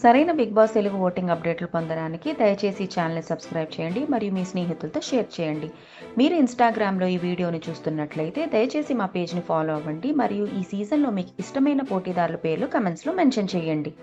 సరైన big boss Telugu voting అప్డేట్లు పొందడానికి దయచేసి ఈ ఛానల్ని సబ్స్క్రైబ్ చేయండి మరియు మీ స్నేహితులతో షేర్ చేయండి. మీరు ఇన్స్టాగ్రామ్లో ఈ వీడియోని చూస్తున్నట్లయితే దయచేసి మా పేజ్ని ఫాలో అవ్వండి మరియు ఈ సీజన్లో మీకు ఇష్టమైన పోటీదారుల పేర్లు కమెంట్స్లో మెన్షన్ చేయండి.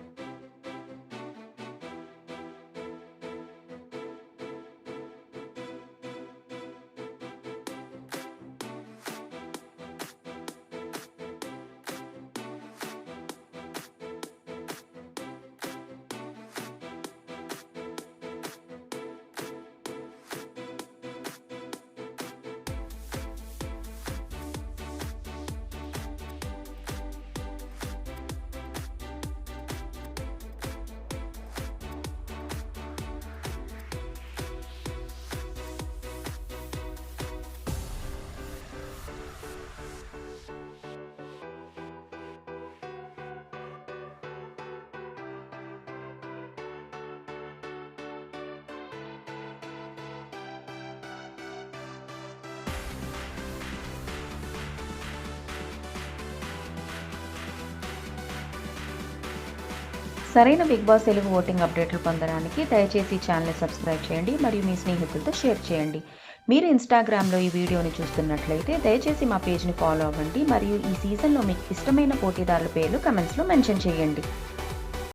సరైన బిగ్ బాస్ తెలుగు ఓటింగ్ అప్డేట్లు పొందడానికి దయచేసి ఈ ఛానల్ని సబ్స్క్రైబ్ చేయండి మరియు మీ స్నేహితులతో షేర్ చేయండి. మీరు ఇన్స్టాగ్రామ్లో ఈ వీడియోని చూస్తున్నట్లయితే దయచేసి మా పేజ్ని ఫాలో అవ్వండి మరియు ఈ సీజన్లో మీకు ఇష్టమైన పోటీదారుల పేర్లు కమెంట్స్లో మెన్షన్ చేయండి.